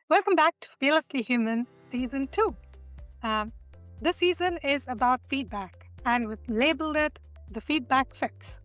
Welcome back to Fearlessly Human Season 2. This season is about feedback, and we've labeled it the Feedback Fix.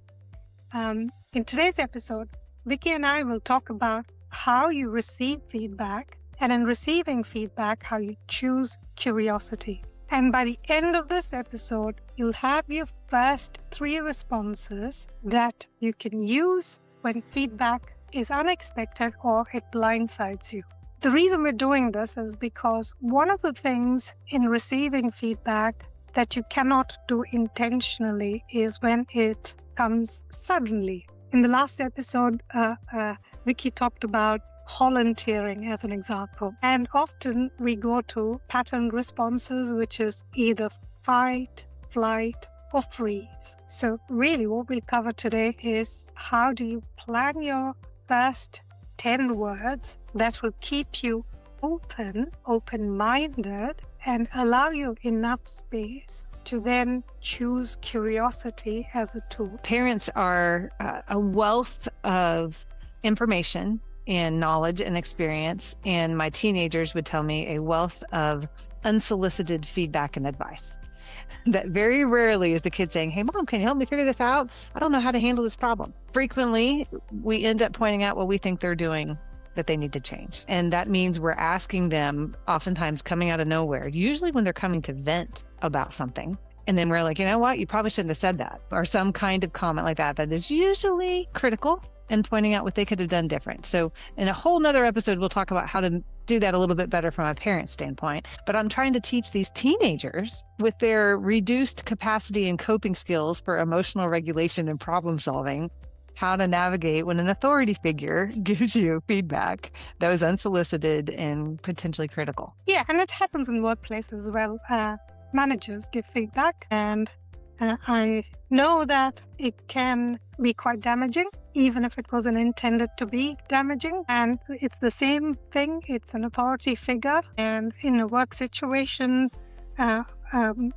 In today's episode, Vicky and I will talk about how you receive feedback, and in receiving feedback, how you choose curiosity. And by the end of this episode, you'll have your first 3 responses that you can use when feedback is unexpected or it blindsides you. The reason we're doing this is because one of the things in receiving feedback that you cannot do intentionally is when it comes suddenly. In the last episode, Vicky talked about volunteering as an example. And often we go to patterned responses, which is either fight, flight, or freeze. So really what we'll cover today is how do you plan your first 10 words that will keep you open-minded, and allow you enough space to then choose curiosity as a tool. Parents are a wealth of information and knowledge and experience, and my teenagers would tell me a wealth of unsolicited feedback and advice. That very rarely is the kid saying, "Hey, Mom, can you help me figure this out? I don't know how to handle this problem." Frequently, we end up pointing out what we think they're doing that they need to change. And that means we're asking them, oftentimes coming out of nowhere, usually when they're coming to vent about something. And then we're like, you know what? You probably shouldn't have said that. Or some kind of comment like that is usually critical and pointing out what they could have done different. So in a whole nother episode, we'll talk about how to do that a little bit better from a parent standpoint. But I'm trying to teach these teenagers with their reduced capacity and coping skills for emotional regulation and problem solving, how to navigate when an authority figure gives you feedback that was unsolicited and potentially critical. Yeah, and it happens in workplace as well. Managers give feedback, and I know that it can be quite damaging, even if it wasn't intended to be damaging. And it's the same thing. It's an authority figure. And in a work situation,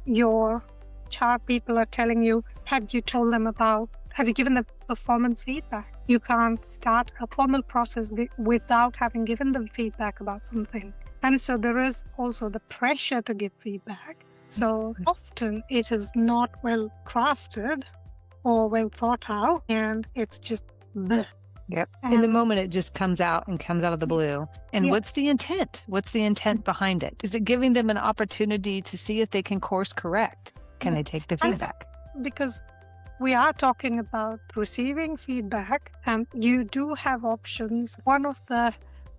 your HR people are telling you, have you given the performance feedback? You can't start a formal process without having given them feedback about something. And so there is also the pressure to give feedback. So often it is not well crafted or well thought out, and it's just bleh. Yep. In the moment, it just comes out of the blue. And What's the intent? What's the intent behind it? Is it giving them an opportunity to see if they can course correct? Can they take the feedback? Because we are talking about receiving feedback, and you do have options. One of the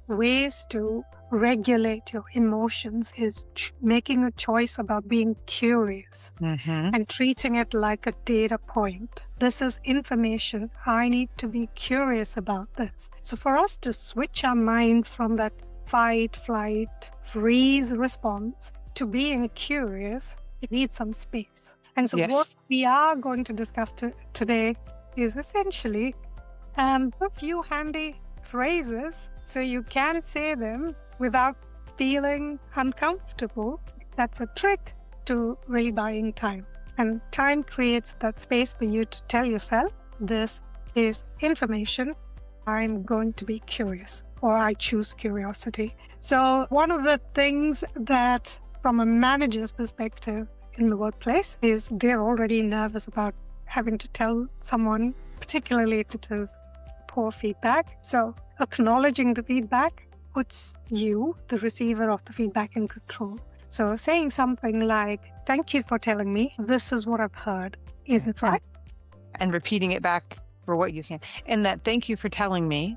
ways to regulate your emotions is making a choice about being curious and treating it like a data point. This is information. I need to be curious about this. So for us to switch our mind from that fight, flight, freeze response to being curious, it needs some space. And so what we are going to discuss today is essentially a few handy phrases so you can say them without feeling uncomfortable. That's a trick to really buying time. And time creates that space for you to tell yourself, this is information. I'm going to be curious, or I choose curiosity. So one of the things that from a manager's perspective in the workplace is they're already nervous about having to tell someone, particularly if it is poor feedback. So acknowledging the feedback puts you, the receiver of the feedback, in control. So saying something like, "Thank you for telling me. This is what I've heard. Is it right?" And repeating it back for what you can. And that "thank you for telling me,"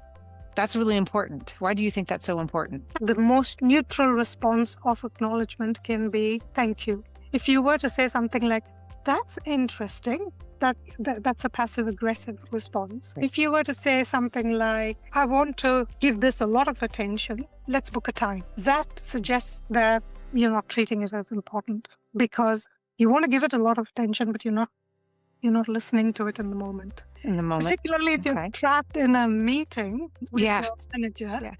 that's really important. Why do you think that's so important? The most neutral response of acknowledgement can be "thank you." If you were to say something like, "That's interesting," that's a passive-aggressive response. Right. If you were to say something like, "I want to give this a lot of attention, let's book a time," that suggests that you're not treating it as important, because you want to give it a lot of attention, but you're not listening to it in the moment. Particularly if you're trapped in a meeting with your manager. Yeah.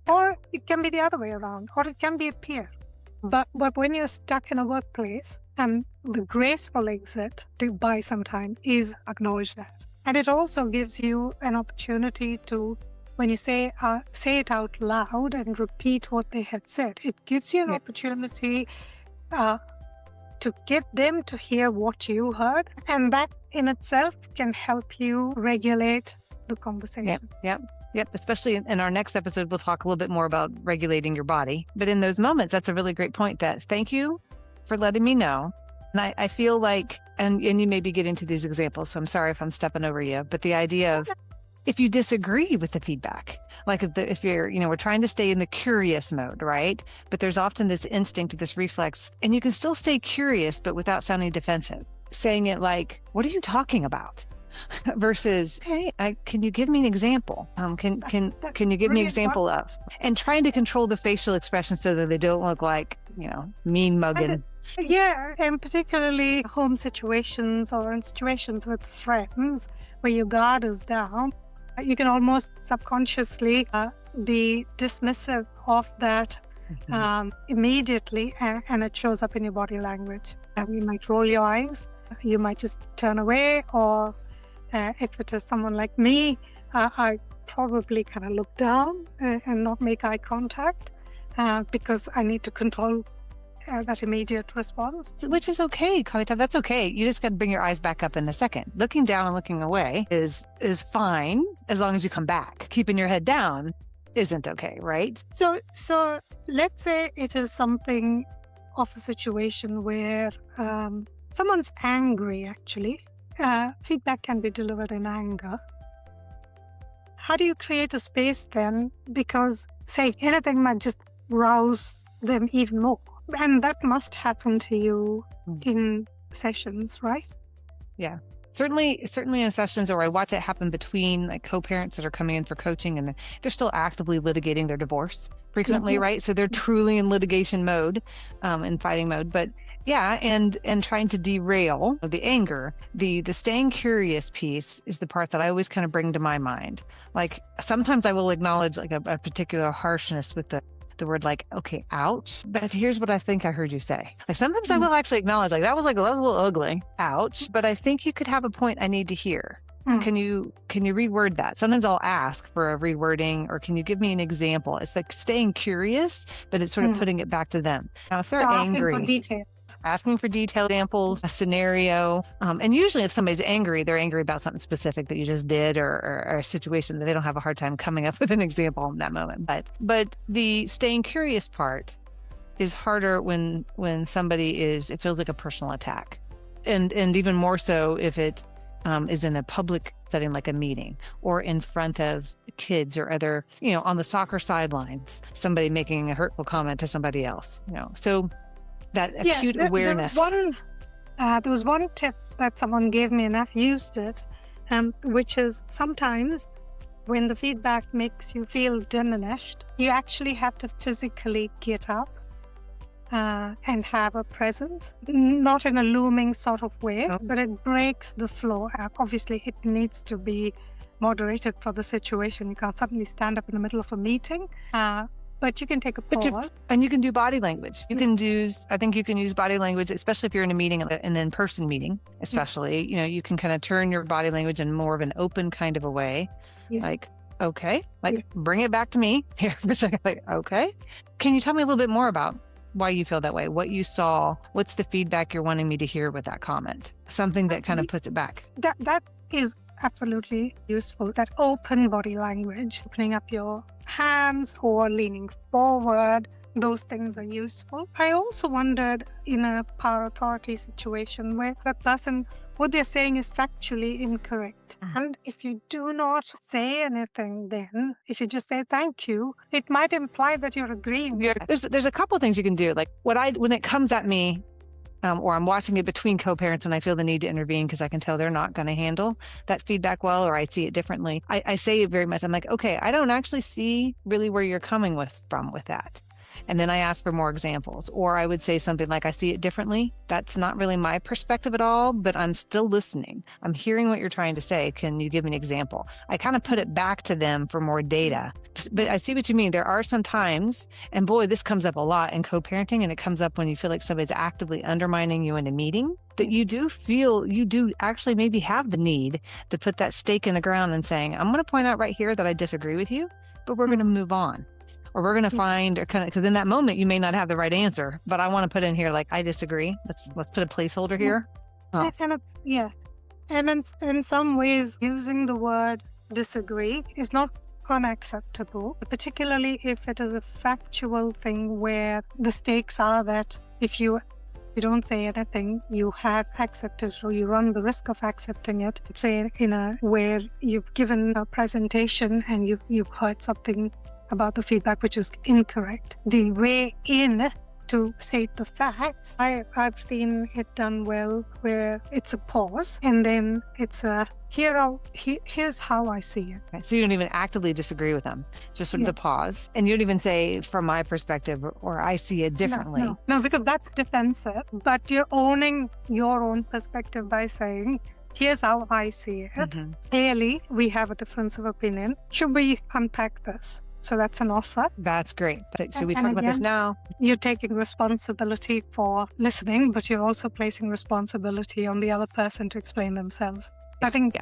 Or it can be the other way around, or it can be a peer. But when you're stuck in a workplace, the graceful exit to buy some time is acknowledge that. And it also gives you an opportunity to when you say it out loud and repeat what they had said, it gives you an opportunity to get them to hear what you heard, and that in itself can help you regulate the conversation. Yep. Especially in our next episode, we'll talk a little bit more about regulating your body. But in those moments, that's a really great point. That thank you for letting me know. And I feel like, and you may be getting to these examples, so I'm sorry if I'm stepping over you, but the idea of if you disagree with the feedback, like if you're, we're trying to stay in the curious mode, right? But there's often this instinct, this reflex, and you can still stay curious, but without sounding defensive. Saying it like, what are you talking about? Versus, hey, can you give me an example? Can you give me an example of? And trying to control the facial expressions so that they don't look like, mean mugging. Yeah, and particularly home situations or in situations with friends where your guard is down, you can almost subconsciously be dismissive of that immediately, and it shows up in your body language. You might roll your eyes, you might just turn away, or if it is someone like me, I probably kind of look down and not make eye contact because I need to control that immediate response. Which is okay, Kavita. That's okay. You just got to bring your eyes back up in a second. Looking down and looking away is fine as long as you come back. Keeping your head down isn't okay, right? So let's say it is something of a situation where someone's angry, actually. Feedback can be delivered in anger. How do you create a space then? Because saying anything might just rouse them even more. And that must happen to you in sessions, right? Yeah. Certainly in sessions, or I watch it happen between like co-parents that are coming in for coaching and they're still actively litigating their divorce frequently, right? So they're truly in litigation mode, in fighting mode. But yeah, and trying to derail the anger, the staying curious piece is the part that I always kind of bring to my mind. Like sometimes I will acknowledge like a particular harshness with the word like, okay, ouch. But here's what I think I heard you say. Like sometimes I will actually acknowledge like that was a little ugly, ouch. But I think you could have a point I need to hear. Can you reword that? Sometimes I'll ask for a rewording, or can you give me an example? It's like staying curious, but it's sort of putting it back to them. Now, if they're angry, asking for detailed examples, a scenario, and usually if somebody's angry, they're angry about something specific that you just did, or a situation that they don't have a hard time coming up with an example in that moment. But the staying curious part is harder when somebody it feels like a personal attack, and even more so if it is in a public setting like a meeting, or in front of kids or other, on the soccer sidelines, somebody making a hurtful comment to somebody else, so that acute awareness. There was one tip that someone gave me, and I've used it, which is sometimes when the feedback makes you feel diminished, you actually have to physically get up and have a presence, not in a looming sort of way, but it breaks the flow. Obviously, it needs to be moderated for the situation. You can't suddenly stand up in the middle of a meeting. But you can take a pause. And you can do body language. I think you can use body language, especially if you're in a meeting, an in-person meeting, especially, you can kind of turn your body language in more of an open kind of a way. Like, okay, bring it back to me here for a second. Like, okay. Can you tell me a little bit more about why you feel that way? What you saw? What's the feedback you're wanting me to hear with that comment? Something that kind of puts it back. That is absolutely useful. That open body language, opening up your hands or leaning forward, those things are useful. I also wondered in a power authority situation where that person, what they're saying is factually incorrect. And if you do not say anything, then if you just say thank you, it might imply that you're agreeing. There's a couple of things you can do. Like when it comes at me, or I'm watching it between co-parents and I feel the need to intervene because I can tell they're not going to handle that feedback well, or I see it differently. I say it very much. I'm like, okay, I don't actually see really where you're coming from with that. And then I ask for more examples. Or I would say something like, I see it differently. That's not really my perspective at all, but I'm still listening. I'm hearing what you're trying to say. Can you give me an example? I kind of put it back to them for more data. But I see what you mean. There are some times, and boy, this comes up a lot in co-parenting, and it comes up when you feel like somebody's actively undermining you in a meeting, that you do actually maybe have the need to put that stake in the ground and saying, I'm going to point out right here that I disagree with you, but we're going to move on. Or we're going to find, or kind of, because in that moment you may not have the right answer, but I want to put in here like, I disagree. Let's put a placeholder here. Oh. And it's, yeah, and in some ways, using the word disagree is not unacceptable, particularly if it is a factual thing where the stakes are that if you don't say anything, you have accepted, or you run the risk of accepting it. Say in a where you've given a presentation and you've heard something about the feedback which is incorrect. The way in to state the facts, I've seen it done well, where it's a pause and then it's a here's how I see it. Okay, so you don't even actively disagree with them, just sort of the pause, and you don't even say from my perspective or I see it differently. No, because that's defensive, but you're owning your own perspective by saying, here's how I see it. Clearly we have a difference of opinion. Should we unpack this? So that's an offer. That's great. Should we talk about this now? You're taking responsibility for listening, but you're also placing responsibility on the other person to explain themselves. I think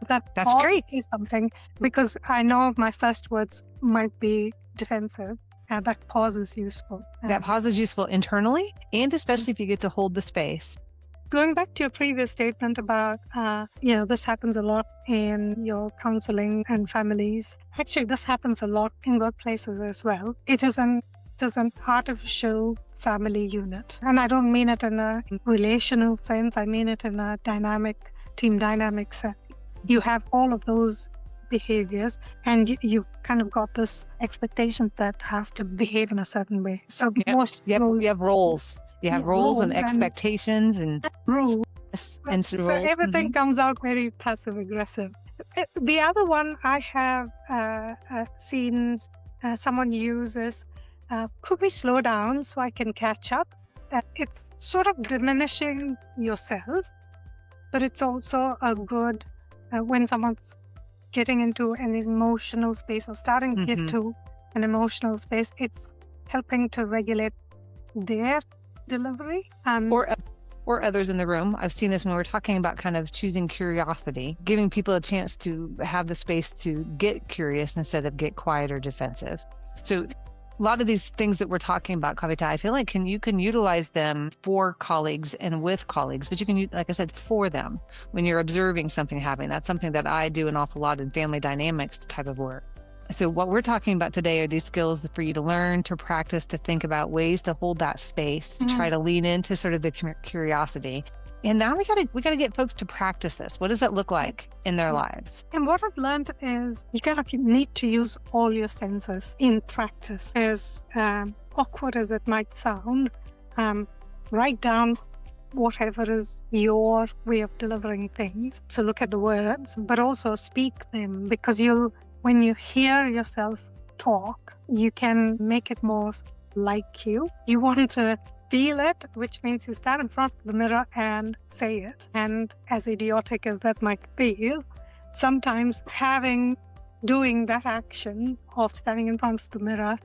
that's great. Is something, because I know my first words might be defensive, and that pause is useful. That pause is useful internally, and especially if you get to hold the space. Going back to your previous statement about, this happens a lot in your counseling and families. Actually, this happens a lot in workplaces as well. It is an artificial family unit. And I don't mean it in a relational sense. I mean it in a team dynamic sense. You have all of those behaviors, and you kind of got this expectation that have to behave in a certain way. So you have roles. You have roles and expectations and rules. And so everything comes out very passive aggressive. The other one I have seen someone use is, could we slow down so I can catch up? It's sort of diminishing yourself, but it's also a good when someone's getting into an emotional space or starting to get to an emotional space, it's helping to regulate their delivery. Or others in the room. I've seen this when we're talking about kind of choosing curiosity, giving people a chance to have the space to get curious instead of get quiet or defensive. So a lot of these things that we're talking about, Kavita, I feel like you can utilize them for colleagues and with colleagues, but you can, like I said, for them when you're observing something happening. That's something that I do an awful lot in family dynamics type of work. So what we're talking about today are these skills for you to learn, to practice, to think about ways to hold that space, to try to lean into sort of the curiosity. And now we gotta get folks to practice this. What does that look like in their lives? And what I've learned is you need to use all your senses in practice. As awkward as it might sound, write down whatever is your way of delivering things. So look at the words, but also speak them, because when you hear yourself talk, you can make it more like you. You want to feel it, which means you stand in front of the mirror and say it. And as idiotic as that might feel, sometimes doing that action of standing in front of the mirror,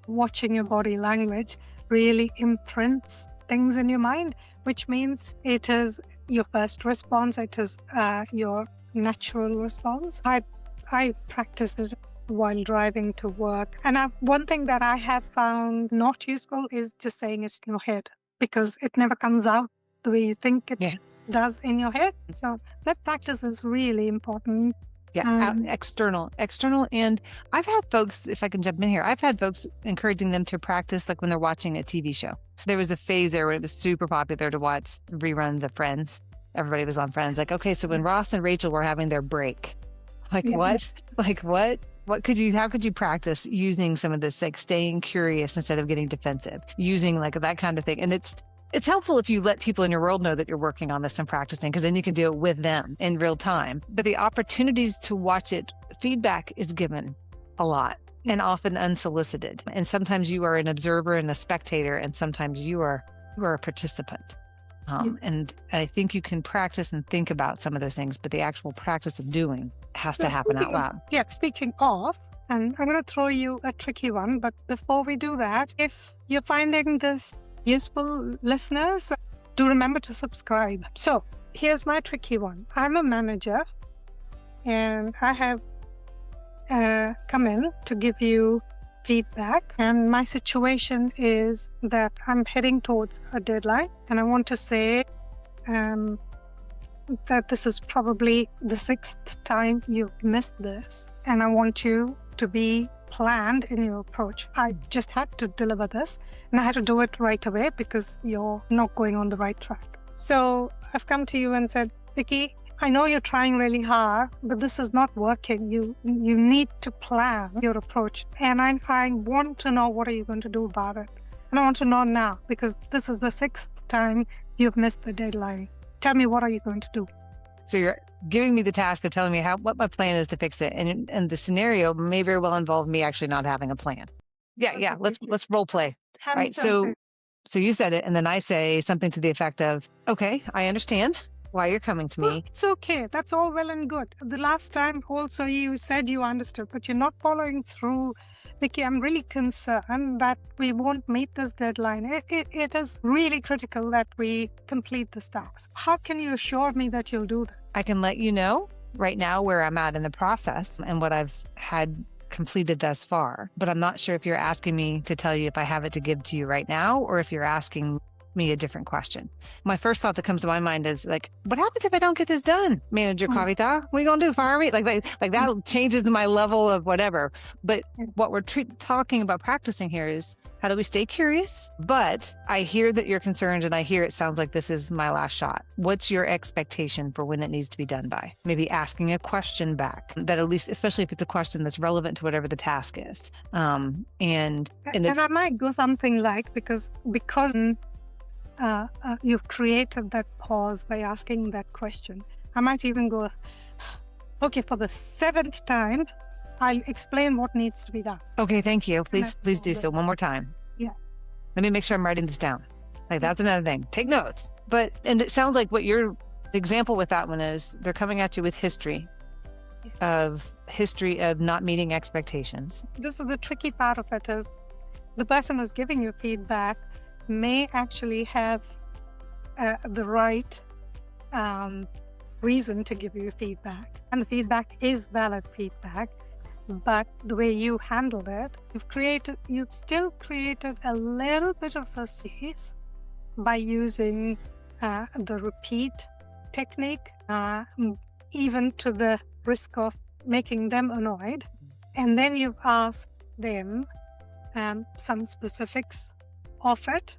watching your body language, really imprints things in your mind, which means it is your first response, it is your natural response. I practice it while driving to work. And one thing that I have found not useful is just saying it in your head, because it never comes out the way you think it does in your head. So that practice is really important. Yeah, external. And I've had folks, if I can jump in here, I've had folks encouraging them to practice like when they're watching a TV show. There was a phase there where it was super popular to watch reruns of Friends. Everybody was on Friends. Like, okay, so when Ross and Rachel were having their break, how could you practice using some of this, like staying curious instead of getting defensive, using like that kind of thing? And it's helpful if you let people in your world know that you're working on this and practicing, because then you can do it with them in real time. But the opportunities to watch it, feedback is given a lot. and often unsolicited. And sometimes you are an observer and a spectator, and sometimes you are a participant. And I think you can practice and think about some of those things, but the actual practice of doing has to happen out loud. Yeah, speaking of, and I'm going to throw you a tricky one, but before we do that, if you're finding this useful, listeners, do remember to subscribe. So here's my tricky one. I'm a manager, and I have come in to give you feedback, and my situation is that I'm heading towards a deadline, and I want to say that this is probably the 6th time you've missed this, and I want you to be planned in your approach. I just had to deliver this, and I had to do it right away because you're not going on the right track. So I've come to you and said, Vicky, I know you're trying really hard, but this is not working. You need to plan your approach. And I want to know, what are you going to do about it? And I want to know now, because this is the 6th time you've missed the deadline. Tell me, what are you going to do? So you're giving me the task of telling me what my plan is to fix it. And the scenario may very well involve me actually not having a plan. Yeah. Let's role play. Right. So you said it, and then I say something to the effect of, okay, I understand why you're coming to me. Well, it's okay. That's all well and good. The last time also you said you understood, but you're not following through. Vicky, I'm really concerned that we won't meet this deadline. It is really critical that we complete this task. How can you assure me that you'll do that? I can let you know right now where I'm at in the process and what I've had completed thus far, but I'm not sure if you're asking me to tell you if I have it to give to you right now, or if you're asking me a different question. My first thought that comes to my mind is like, what happens if I don't get this done, Manager Kavita? What are you gonna do? Fire me? Like that changes my level of whatever. But what we're talking about practicing here is, how do we stay curious? But I hear that you're concerned, and I hear it sounds like this is my last shot. What's your expectation for when it needs to be done by? Maybe asking a question back that, at least, especially if it's a question that's relevant to whatever the task is. And I might go something like, because you've created that pause by asking that question. I might even go, okay, for the 7th time, I'll explain what needs to be done. Okay, thank you. Please do so one more time. Yeah. Let me make sure I'm writing this down. Like, that's another thing. Take notes. And it sounds like the example with that one is, they're coming at you with history of not meeting expectations. This is the tricky part of it, is the person who's giving you feedback may actually have the right reason to give you feedback, and the feedback is valid feedback, but the way you handled it, you've still created a little bit of a space by using the repeat technique, even to the risk of making them annoyed. And then you've asked them some specifics of it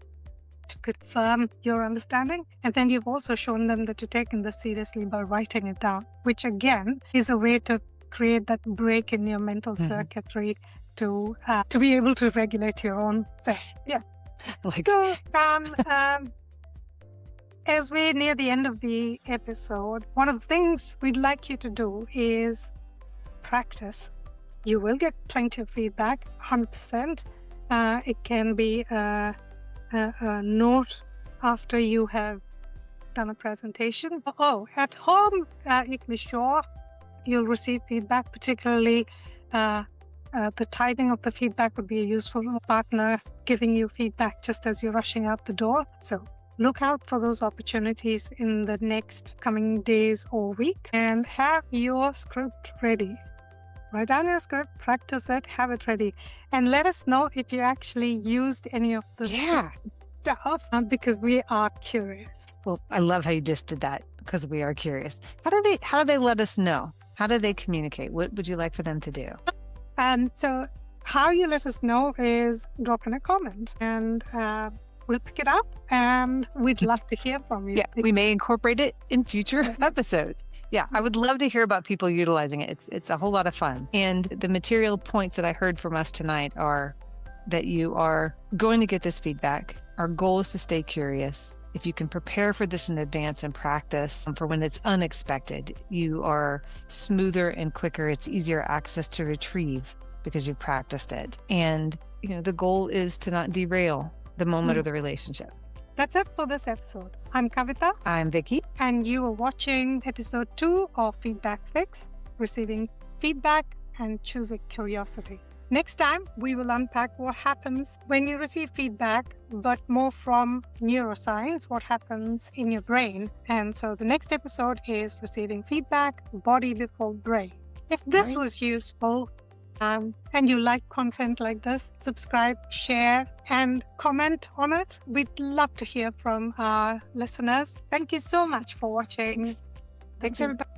to confirm your understanding. And then you've also shown them that you're taking this seriously by writing it down, which again is a way to create that break in your mental circuitry to be able to regulate your own self. Yeah. So as we're near the end of the episode, one of the things we'd like you to do is practice. You will get plenty of feedback, 100%. It can be a note after you have done a presentation. At home, you can be sure you'll receive feedback, particularly the timing of the feedback would be a useful partner giving you feedback just as you're rushing out the door. So look out for those opportunities in the next coming days or week, and have your script ready. Write down your script, practice it, have it ready, and let us know if you actually used any of the stuff, because we are curious. Well, I love how you just did that, because we are curious. How do they let us know? How do they communicate? What would you like for them to do? So how you let us know is drop in a comment, and we'll pick it up, and we'd love to hear from you. Yeah, we may incorporate it in future episodes. Yeah, I would love to hear about people utilizing it. It's a whole lot of fun. And the material points that I heard from us tonight are that you are going to get this feedback. Our goal is to stay curious. If you can prepare for this in advance and practice for when it's unexpected, you are smoother and quicker. It's easier access to retrieve because you've practiced it. And, the goal is to not derail the moment of the relationship. That's it for this episode. I'm Kavita. I'm Vicky. And you are watching episode 2 of Feedback Fix, Receiving Feedback and Choosing Curiosity. Next time, we will unpack what happens when you receive feedback, but more from neuroscience, what happens in your brain. And so the next episode is Receiving Feedback, Body Before Brain. If this was useful, and you like content like this, subscribe, share, and comment on it. We'd love to hear from our listeners. Thank you so much for watching. Thanks everybody.